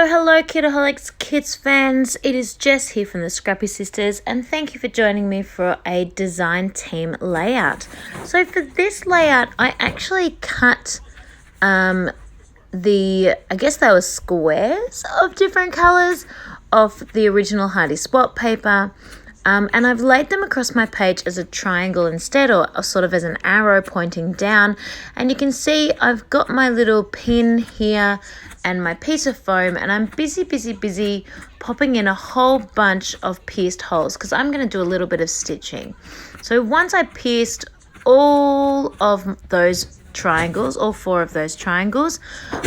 Hello, Kidaholics, Kids fans. It is Jess here from the Scrappy Sisters, and thank you for joining me for a design team layout. So for this layout, I actually cut I guess they were squares of different colours of the original Hardy Spot paper. And I've laid them across my page as a triangle instead, or sort of as an arrow pointing down. And you can see I've got my little pin here and my piece of foam, and I'm busy popping in a whole bunch of pierced holes because I'm going to do a little bit of stitching. So once I pierced all of those triangles, all four of those triangles,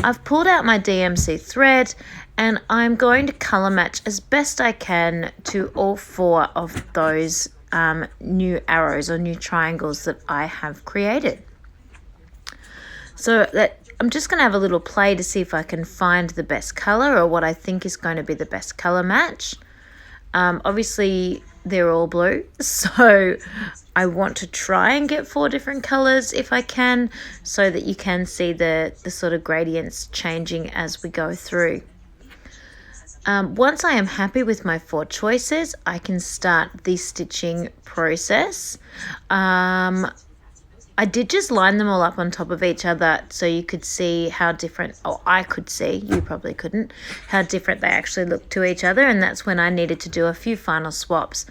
I've pulled out my DMC thread and I'm going to colour match as best I can to all four of those new arrows or new triangles that I have created. So that I'm just going to have a little play to see if I can find the best colour or what I think is going to be the best colour match. Obviously they're all blue, so I want to try and get four different colours if I can, so that you can see the sort of gradients changing as we go through. Once I am happy with my four choices, I can start the stitching process. I did just line them all up on top of each other so you could see how different, or I could see, you probably couldn't, how different they actually look to each other, and that's when I needed to do a few final swaps.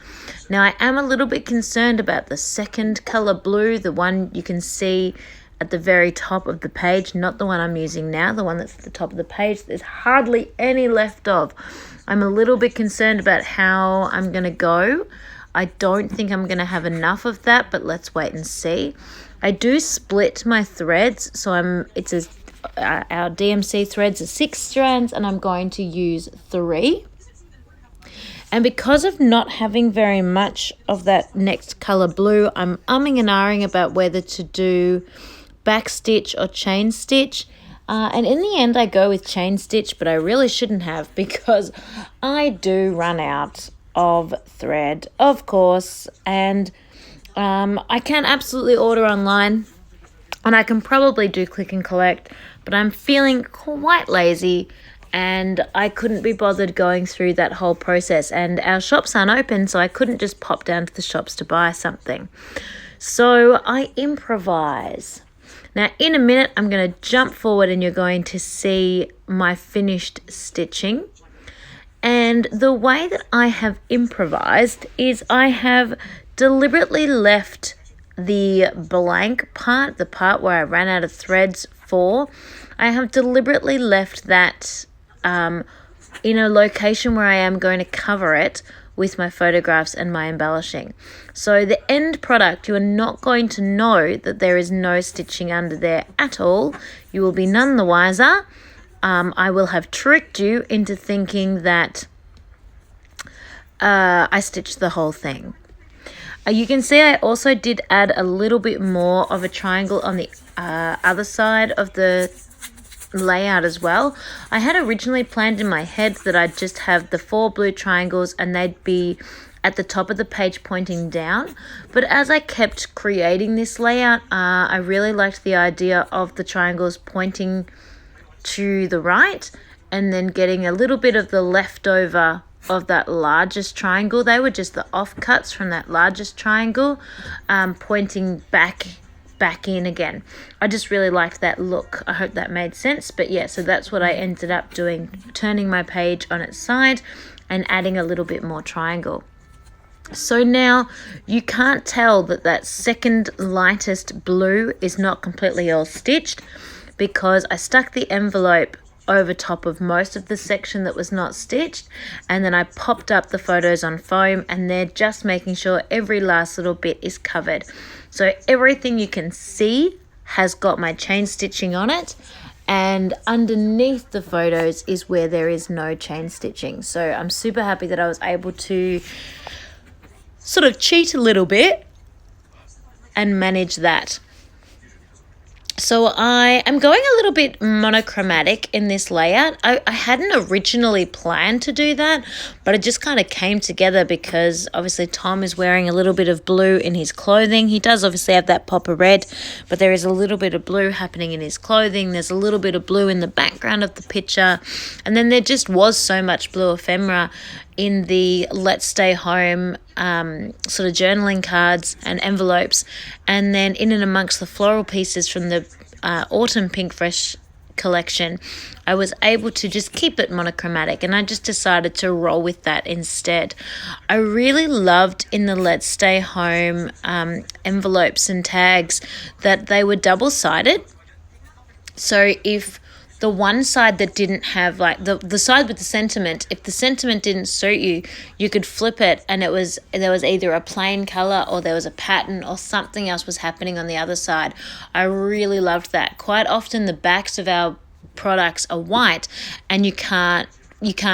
Now I am a little bit concerned about the second colour blue, the one you can see at the very top of the page, not the one I'm using now, the one that's at the top of the page. There's hardly any left of. I'm a little bit concerned about how I'm going to go. I don't think I'm going to have enough of that, but let's wait and see. I do split my threads, so our DMC threads are 6 strands and I'm going to use 3. And because of not having very much of that next colour blue, I'm umming and ahhing about whether to do back stitch or chain stitch. And in the end I go with chain stitch, but I really shouldn't have because I do run out of thread, of course, and I can absolutely order online and I can probably do click and collect, but I'm feeling quite lazy and I couldn't be bothered going through that whole process, and our shops aren't open, so I couldn't just pop down to the shops to buy something. So I improvise. Now in a minute I'm going to jump forward and you're going to see my finished stitching. And the way that I have improvised is I have deliberately left the blank part, the part where I ran out of threads for, I have deliberately left that in a location where I am going to cover it with my photographs and my embellishing. So the end product, you are not going to know that there is no stitching under there at all. You will be none the wiser. I will have tricked you into thinking that I stitched the whole thing. You can see I also did add a little bit more of a triangle on the other side of the layout as well. I had originally planned in my head that I'd just have the 4 blue triangles and they'd be at the top of the page pointing down, but as I kept creating this layout, I really liked the idea of the triangles pointing to the right and then getting a little bit of the leftover of that largest triangle. They were just the offcuts from that largest triangle, pointing back in again. I just really liked that look. I hope that made sense. But yeah, so that's what I ended up doing, turning my page on its side and adding a little bit more triangle. So now you can't tell that that second lightest blue is not completely all stitched because I stuck the envelope over top of most of the section that was not stitched, and then I popped up the photos on foam, and they're just making sure every last little bit is covered. So everything you can see has got my chain stitching on it, and underneath the photos is where there is no chain stitching. So I'm super happy that I was able to sort of cheat a little bit and manage that. So I am going a little bit monochromatic in this layout. I hadn't originally planned to do that, but it just kind of came together because obviously Tom is wearing a little bit of blue in his clothing. He does obviously have that pop of red, but there is a little bit of blue happening in his clothing. There's a little bit of blue in the background of the picture. And then there just was so much blue ephemera in the Let's Stay Home sort of journaling cards and envelopes, and then in and amongst the floral pieces from the Autumn Pink Fresh collection, I was able to just keep it monochromatic, and I just decided to roll with that instead. I really loved in the Let's Stay Home envelopes and tags that they were double-sided. So if the one side that didn't have, like the side with the sentiment, if the sentiment didn't suit you, you could flip it and there was either a plain color or there was a pattern or something else was happening on the other side. I really loved that. Quite often the backs of our products are white and you can't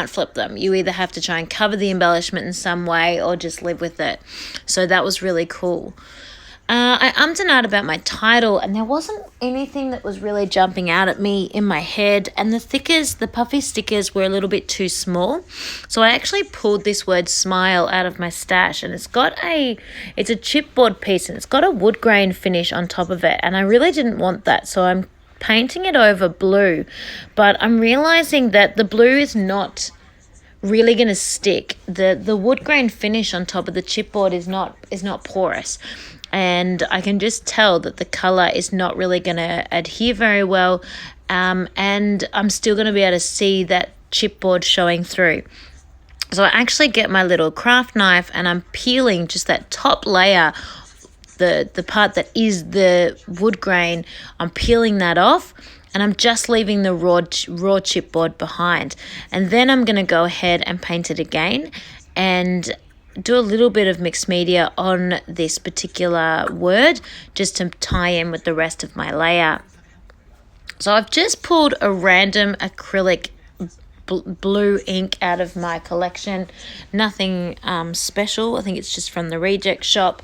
flip them. You either have to try and cover the embellishment in some way or just live with it. So that was really cool. I ummed and ahed about my title, and there wasn't anything that was really jumping out at me in my head, and the puffy stickers were a little bit too small. So I actually pulled this word smile out of my stash, and it's a chipboard piece, and it's got a wood grain finish on top of it, and I really didn't want that, so I'm painting it over blue, but I'm realizing that the blue is not really going to stick. The wood grain finish on top of the chipboard is not porous. And I can just tell that the colour is not really going to adhere very well, and I'm still going to be able to see that chipboard showing through. So I actually get my little craft knife and I'm peeling just that top layer, the part that is the wood grain. I'm peeling that off and I'm just leaving the raw chipboard behind. And then I'm going to go ahead and paint it again and do a little bit of mixed media on this particular word just to tie in with the rest of my layout. So I've just pulled a random acrylic blue ink out of my collection. Nothing special. I think it's just from the reject shop.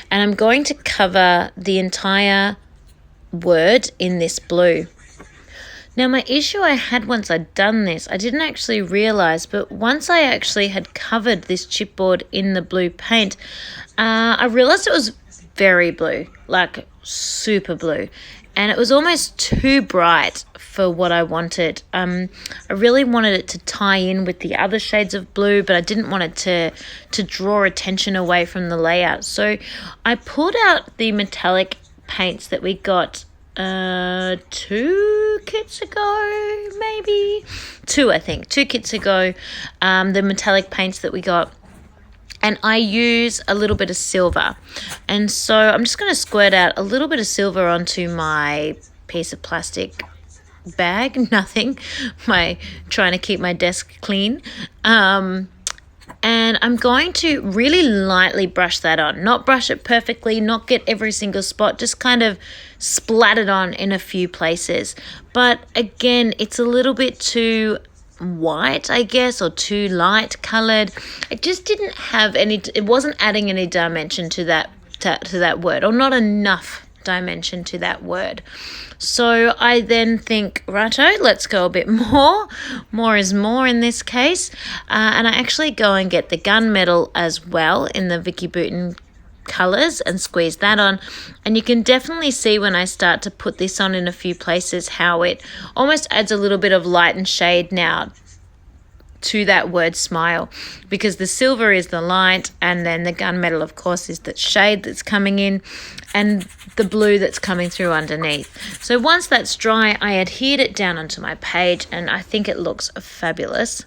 And I'm going to cover the entire word in this blue. Now, my issue I had once I'd done this, I didn't actually realise, but once I actually had covered this chipboard in the blue paint, I realised it was very blue, like super blue. And it was almost too bright for what I wanted. I really wanted it to tie in with the other shades of blue, but I didn't want it to draw attention away from the layout. So I pulled out the metallic paints that we got 2 kits ago, maybe 2 kits ago, the metallic paints that we got, and I use a little bit of silver, and so I'm just going to squirt out a little bit of silver onto my piece of plastic bag, trying to keep my desk clean, and I'm going to really lightly brush that on. Not brush it perfectly, not get every single spot, just kind of splat it on in a few places. But again, it's a little bit too white, I guess, or too light colored. It just didn't have it wasn't adding any dimension to that word, or not enough dimension to that word. So I then think, righto, let's go a bit more. More is more in this case. And I actually go and get the gunmetal as well in the Vicki Boutin colours and squeeze that on. And you can definitely see when I start to put this on in a few places how it almost adds a little bit of light and shade now to that word smile, because the silver is the light and then the gunmetal, of course, is that shade that's coming in, and the blue that's coming through underneath. So once that's dry, I adhered it down onto my page and I think it looks fabulous.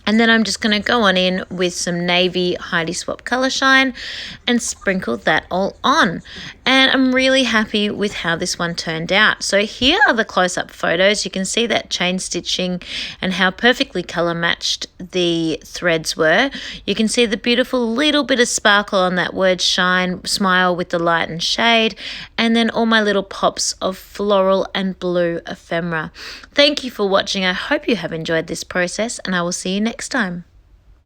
And then I'm just going to go on in with some navy Heidi Swapp Colour Shine and sprinkle that all on. And I'm really happy with how this one turned out. So here are the close-up photos. You can see that chain stitching and how perfectly colour matched the threads were. You can see the beautiful little bit of sparkle on that word shine, smile with the light and shade, and then all my little pops of floral and blue ephemera. Thank you for watching. I hope you have enjoyed this process, and I will see you next time.